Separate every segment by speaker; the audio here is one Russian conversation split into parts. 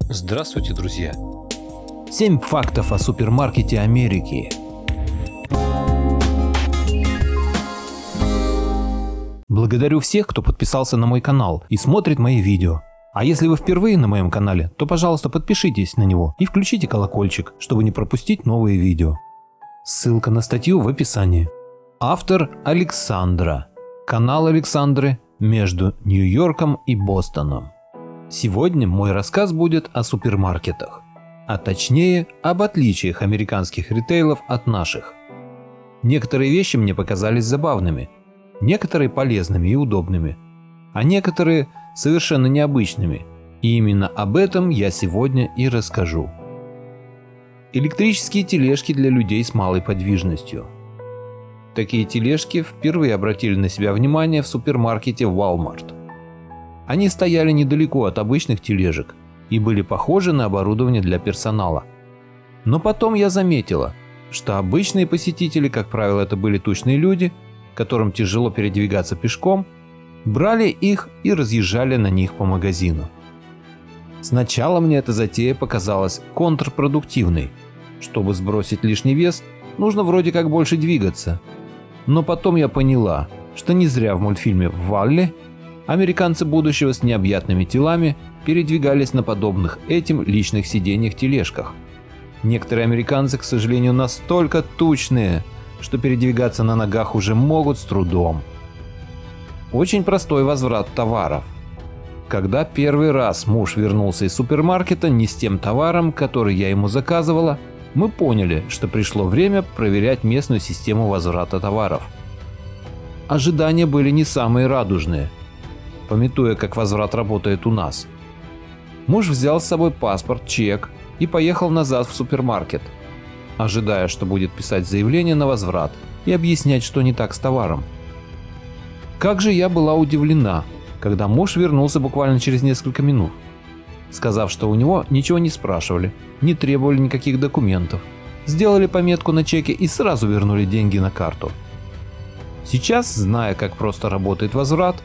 Speaker 1: Здравствуйте, друзья! 7 фактов о супермаркете Америки. Благодарю всех, кто подписался на мой канал и смотрит мои видео. А если вы впервые на моем канале, то пожалуйста подпишитесь на него и включите колокольчик, чтобы не пропустить новые видео. Ссылка на статью в описании. Автор Александра. Канал Александры между Нью-Йорком и Бостоном. Сегодня мой рассказ будет о супермаркетах, а точнее об отличиях американских ритейлов от наших. Некоторые вещи мне показались забавными, некоторые полезными и удобными, а некоторые совершенно необычными, и именно об этом я сегодня и расскажу. Электрические тележки для людей с малой подвижностью. Такие тележки впервые обратили на себя внимание в супермаркете Walmart. Они стояли недалеко от обычных тележек и были похожи на оборудование для персонала. Но потом я заметила, что обычные посетители, как правило, это были тучные люди, которым тяжело передвигаться пешком, брали их и разъезжали на них по магазину. Сначала мне эта затея показалась контрпродуктивной. Чтобы сбросить лишний вес, нужно вроде как больше двигаться. Но потом я поняла, что не зря в мультфильме «Валли» американцы будущего с необъятными телами передвигались на подобных этим личных сиденьях-тележках. Некоторые американцы, к сожалению, настолько тучные, что передвигаться на ногах уже могут с трудом. Очень простой возврат товаров. Когда первый раз муж вернулся из супермаркета не с тем товаром, который я ему заказывала, мы поняли, что пришло время проверять местную систему возврата товаров. Ожидания были не самые радужные, памятуя, как возврат работает у нас. Муж взял с собой паспорт, чек и поехал назад в супермаркет, ожидая, что будет писать заявление на возврат и объяснять, что не так с товаром. Как же я была удивлена, когда муж вернулся буквально через несколько минут, сказав, что у него ничего не спрашивали, не требовали никаких документов, сделали пометку на чеке и сразу вернули деньги на карту. Сейчас, зная, как просто работает возврат,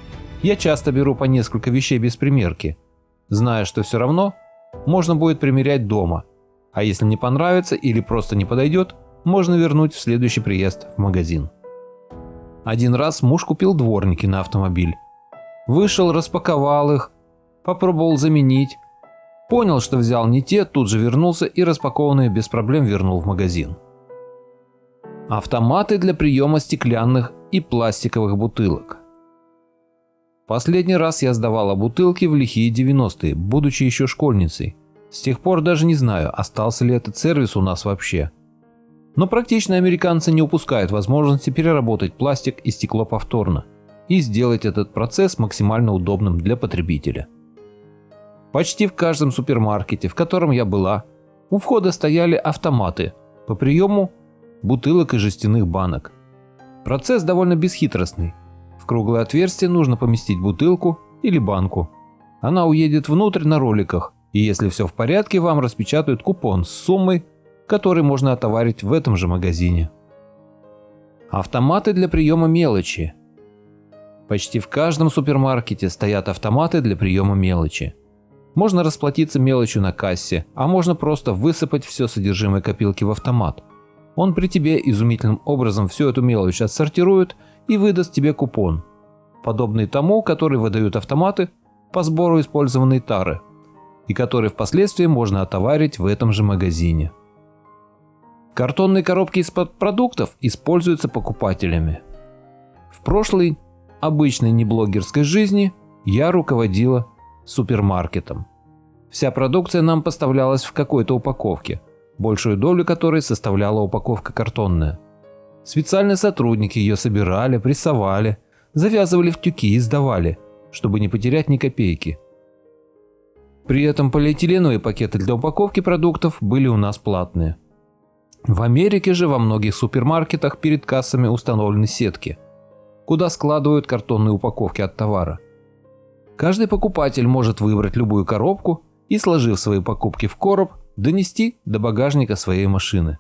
Speaker 1: я часто беру по несколько вещей без примерки, зная, что все равно можно будет примерять дома, а если не понравится или просто не подойдет, можно вернуть в следующий приезд в магазин. Один раз муж купил дворники на автомобиль. Вышел, распаковал их, попробовал заменить, понял, что взял не те, тут же вернулся и распакованные без проблем вернул в магазин. Автоматы для приема стеклянных и пластиковых бутылок. Последний раз я сдавала бутылки в лихие 90-е, будучи еще школьницей. С тех пор даже не знаю, остался ли этот сервис у нас вообще. Но практичные американцы не упускают возможности переработать пластик и стекло повторно и сделать этот процесс максимально удобным для потребителя. Почти в каждом супермаркете, в котором я была, у входа стояли автоматы по приему бутылок и жестяных банок. Процесс довольно бесхитростный. В круглое отверстие нужно поместить бутылку или банку. Она уедет внутрь на роликах, и если все в порядке, вам распечатают купон с суммой, который можно отоварить в этом же магазине. Автоматы для приема мелочи. Почти в каждом супермаркете стоят автоматы для приема мелочи. Можно расплатиться мелочью на кассе, а можно просто высыпать все содержимое копилки в автомат. Он при тебе изумительным образом всю эту мелочь отсортирует и выдаст тебе купон, подобный тому, который выдают автоматы по сбору использованной тары, и который впоследствии можно отоварить в этом же магазине. Картонные коробки из-под продуктов используются покупателями. В прошлой, обычной неблогерской жизни я руководила супермаркетом. Вся продукция нам поставлялась в какой-то упаковке, большую долю которой составляла упаковка картонная. Специальные сотрудники ее собирали, прессовали, завязывали в тюки и сдавали, чтобы не потерять ни копейки. При этом полиэтиленовые пакеты для упаковки продуктов были у нас платные. В Америке же во многих супермаркетах перед кассами установлены сетки, куда складывают картонные упаковки от товара. Каждый покупатель может выбрать любую коробку и, сложив свои покупки в короб, донести до багажника своей машины.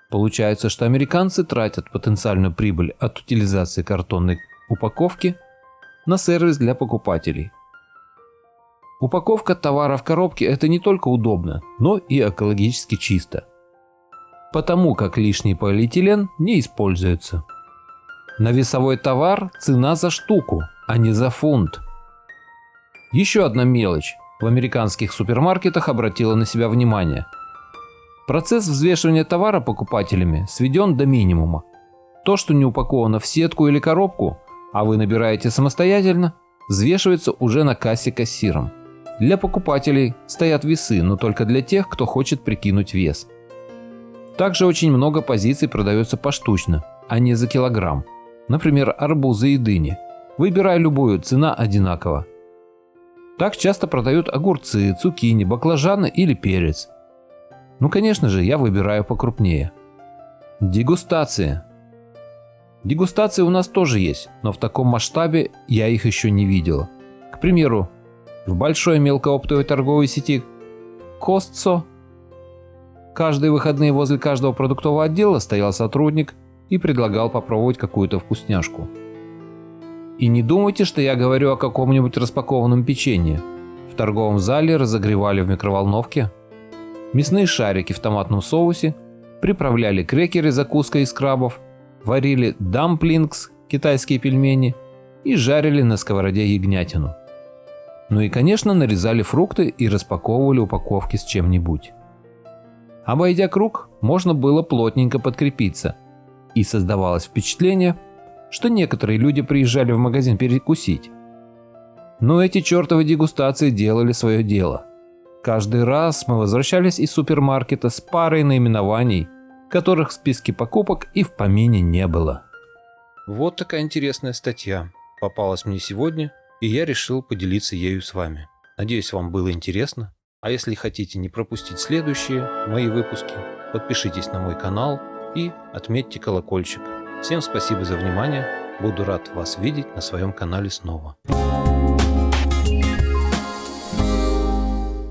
Speaker 1: Получается, что американцы тратят потенциальную прибыль от утилизации картонной упаковки на сервис для покупателей. Упаковка товара в коробке – это не только удобно, но и экологически чисто. Потому как лишний полиэтилен не используется. На весовой товар цена за штуку, а не за фунт. Еще одна мелочь в американских супермаркетах обратила на себя внимание. Процесс взвешивания товара покупателями сведен до минимума. То, что не упаковано в сетку или коробку, а вы набираете самостоятельно, взвешивается уже на кассе кассиром. Для покупателей стоят весы, но только для тех, кто хочет прикинуть вес. Также очень много позиций продается поштучно, а не за килограмм. Например, арбузы и дыни. Выбирай любую, цена одинакова. Так часто продают огурцы, цукини, баклажаны или перец. Ну, конечно же, я выбираю покрупнее. Дегустации. Дегустации у нас тоже есть, но в таком масштабе я их еще не видел. К примеру, в большой мелкооптовой торговой сети Costco каждые выходные возле каждого продуктового отдела стоял сотрудник и предлагал попробовать какую-то вкусняшку. И не думайте, что я говорю о каком-нибудь распакованном печенье. В торговом зале разогревали в микроволновке мясные шарики в томатном соусе, приправляли крекеры закуской из крабов, варили дамплингс, китайские пельмени, и жарили на сковороде ягнятину. Ну и, конечно, нарезали фрукты и распаковывали упаковки с чем-нибудь. Обойдя круг, можно было плотненько подкрепиться, и создавалось впечатление, что некоторые люди приезжали в магазин перекусить. Но эти чертовы дегустации делали свое дело. Каждый раз мы возвращались из супермаркета с парой наименований, которых в списке покупок и в помине не было. Вот такая интересная статья попалась мне сегодня, и я решил поделиться ею с вами. Надеюсь, вам было интересно. А если хотите не пропустить следующие мои выпуски, подпишитесь на мой канал и отметьте колокольчик. Всем спасибо за внимание. Буду рад вас видеть на своем канале снова.